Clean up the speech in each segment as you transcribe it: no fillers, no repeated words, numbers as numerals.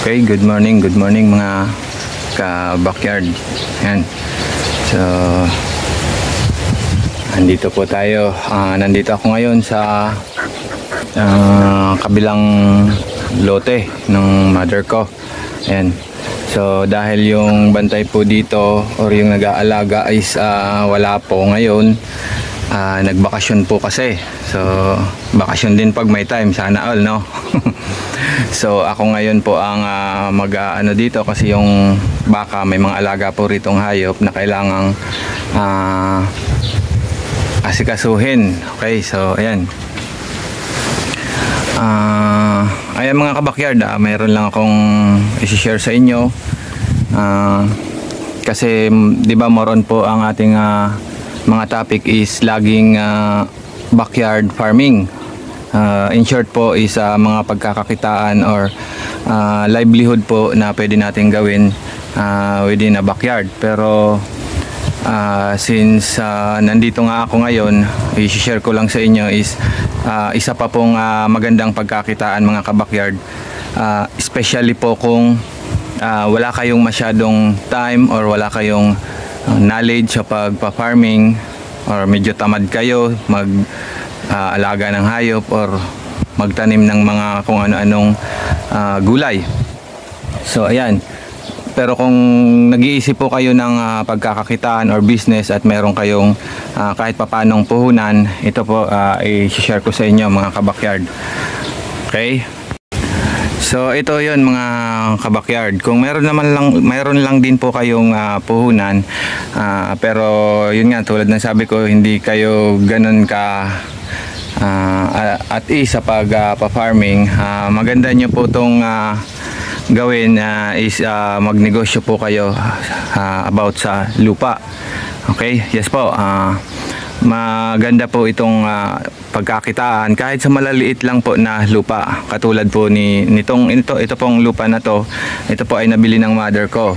Okay, good morning mga ka-backyard. Yan. So, nandito po tayo. Nandito ako ngayon sa kabilang lote ng mother ko. Yan. So, dahil yung bantay po dito or yung nag-aalaga is wala po ngayon, nagbakasyon po kasi. So, bakasyon din pag may time. Sana all, no? So ako ngayon po ang mag-ano dito kasi yung baka may mga alaga po ritong hayop na kailangang asikasuhin. Okay, so ayan. Ayan mga kabakyard, mayroon lang akong i-share sa inyo. Kasi 'di ba moron po ang ating mga topic is laging backyard farming. In short po is mga pagkakakitaan or livelihood po na pwede natin gawin within a backyard. Pero since nandito nga ako ngayon, i-share ko lang sa inyo is isa pa pong magandang pagkakitaan mga kabakyard, especially po kung wala kayong masyadong time or wala kayong knowledge sa pagpa-farming or medyo tamad kayo alaga ng hayop or magtanim ng mga kung ano-anong gulay. So ayan, pero kung nag-iisip po kayo ng pagkakakitaan or business at meron kayong kahit papanong puhunan, ito po i-share ko sa inyo mga kabakyard. Okay, so ito yon mga kabakyard. Kung meron lang din po kayong puhunan, pero yun nga, tulad ng sabi ko, hindi kayo ganun ka at ease sa pag-farming, maganda nyo po itong gawin is magnegosyo po kayo about sa lupa. Okay, yes po, maganda po itong pagkakitaan kahit sa malaliit lang po na lupa, katulad po ito pong lupa na to. Ito po ay nabili ng mother ko.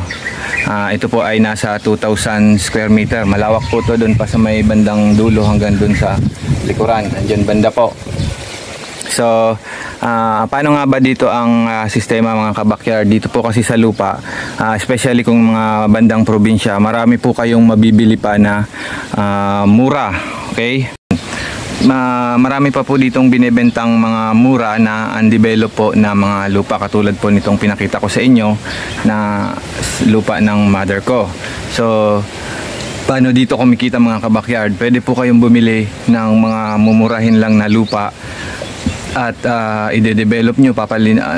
Ito po ay nasa 2,000 square meter. Malawak po to doon pa sa may bandang dulo hanggang doon sa likuran, andyan banda po. So paano nga ba dito ang sistema mga kabakyard? Dito po kasi sa lupa, especially kung mga bandang probinsya, marami po kayong mabibili pa na mura. Okay, marami pa po ditong binebentang mga mura na undeveloped po na mga lupa, katulad po nitong pinakita ko sa inyo na lupa ng mother ko. So paano dito kumikita mga kabakyard? Pwede po kayong bumili ng mga mumurahin lang na lupa at i-develop nyo,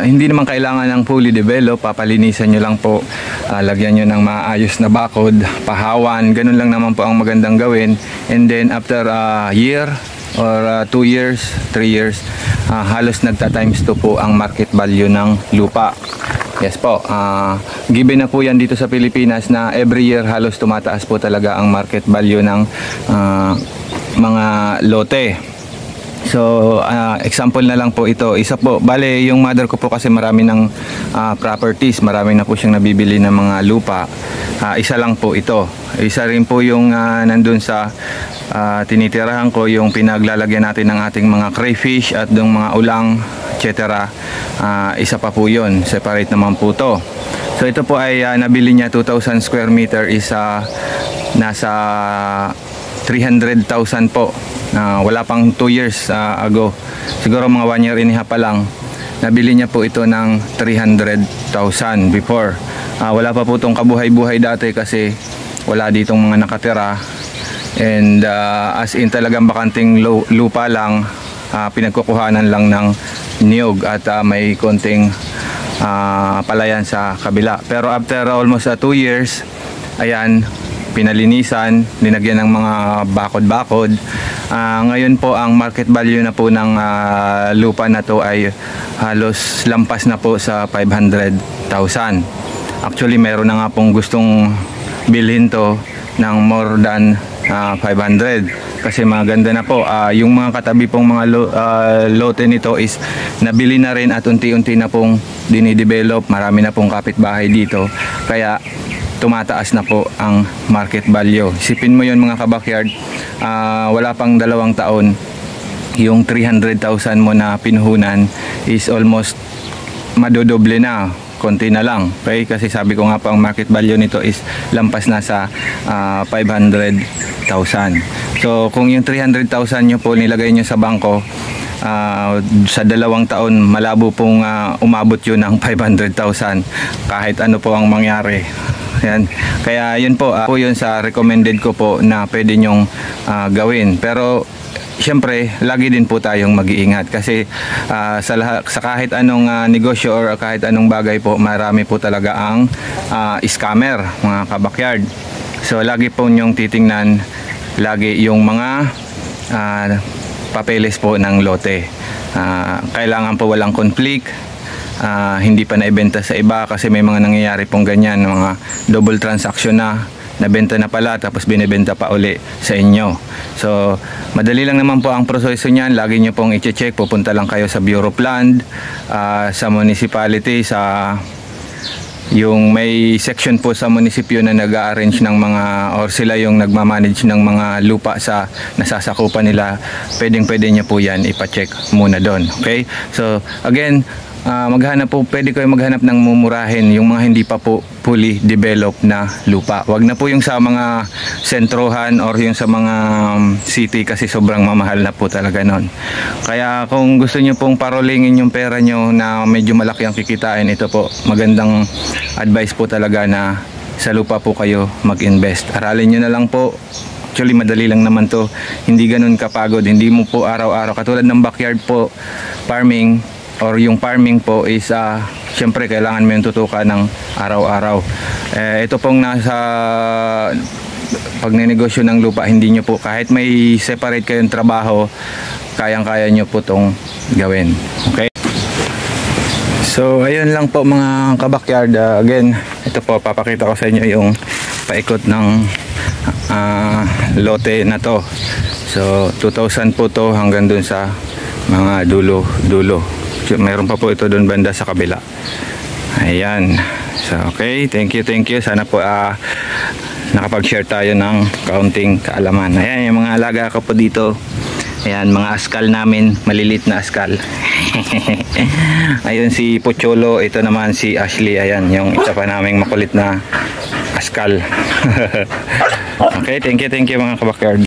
hindi naman kailangan ng fully develop, papalinisan nyo lang po, lagyan nyo ng maayos na bakod, pahawan, ganun lang naman po ang magandang gawin. And then after a year or 2 years, 3 years, halos nagta-times 2 po ang market value ng lupa. Yes po, given na po yan dito sa Pilipinas na every year halos tumataas po talaga ang market value ng mga lote. So example na lang po ito, isa po, bale yung mother ko po kasi marami ng properties, marami na po siyang nabibili ng mga lupa. Isa lang po ito, isa rin po yung nandun sa tinitirahan ko, yung pinaglalagyan natin ng ating mga crayfish at yung mga ulang etc. Isa pa po yun, separate naman po to. So ito po ay nabili niya 2,000 square meter, is nasa 300,000 po. Wala pang 2 years ago, siguro mga 1 year and a half pa lang, nabili niya po ito ng 300,000 before. Wala pa po itong kabuhay-buhay dati kasi wala ditong mga nakatira, and as in talagang bakanting lupa lang, pinagkukuhanan lang ng niyog at may konting palayan sa kabila. Pero after almost 2 years, ayan, pinalinisan, linagyan ng mga bakod-bakod. Ngayon po ang market value na po ng lupa na to ay halos lampas na po sa 500,000. Actually meron na nga pong gustong bilhin to ng more than 500 kasi maganda na po. Yung mga katabi pong mga lote nito is nabili na rin at unti-unti na pong dinidevelop. Marami na pong kapitbahay dito, kaya tumataas na po ang market value. Isipin mo yun mga kabakyard, wala pang 2 taon, yung 300,000 mo na pinuhunan is almost madodoble na. konti na lang. Okay? Kasi sabi ko nga po ang market value nito is lampas na sa 500,000. So kung yung 300,000 nyo po nilagay nyo sa bangko, sa 2 taon malabo pong umabot yun ng 500,000 kahit ano po ang mangyari. Yan. Kaya yun po, yun sa recommended ko po na pwede nyong gawin. Pero siyempre lagi din po tayong mag-iingat kasi sa kahit anong negosyo or kahit anong bagay po, marami po talaga ang scammer, mga kabakyard. So lagi po nyong titingnan lagi yung mga papeles po ng lote. Kailangan po walang conflict, hindi pa naibenta sa iba kasi may mga nangyayari pong ganyan, mga double transaction na nabenta na pala tapos binibenta pa uli sa inyo. So madali lang naman po ang proseso niyan. Lagi nyo pong i-check, pupunta lang kayo sa Bureau of Land, sa municipality, sa yung may section po sa munisipyo na nag-arrange ng mga, or sila yung nagmamanage ng mga lupa sa nasasakupan nila. Pwede nyo po yan ipacheck muna doon. Okay? So again, pwede kayo maghanap ng mumurahin, yung mga hindi pa po fully developed na lupa. Wag na po yung sa mga sentrohan or yung sa mga city kasi sobrang mamahal na po talaga nun. Kaya kung gusto nyo pong parolingin yung pera nyo na medyo malaki ang kikitain, ito po, magandang advice po talaga na sa lupa po kayo mag-invest. Aralin nyo na lang po. Actually madali lang naman to, hindi ganun kapagod, hindi mo po araw-araw katulad ng backyard po farming or yung farming po is syempre kailangan mo yung tutukan ng araw-araw. Ito pong nasa pagnenegosyo ng lupa, hindi nyo po, kahit may separate kayong trabaho, kayang-kaya nyo po itong gawin. Okay? So ayun lang po mga kabakyard. Again, ito po, papakita ko sa inyo yung paikot ng lote na to. So 2,000 po to hanggang dun sa mga dulo. Meron pa po ito doon banda sa kabila. Ayan. So okay, thank you. Sana po nakapag-share tayo ng kaunting kaalaman. Ayan yung mga alaga ko po dito. Ayan, mga askal namin, malilit na askal. Ayun si Pocholo, ito naman si Ashley. Ayan, yung isa pa naming makulit na askal. Okay, thank you mga kabakyard.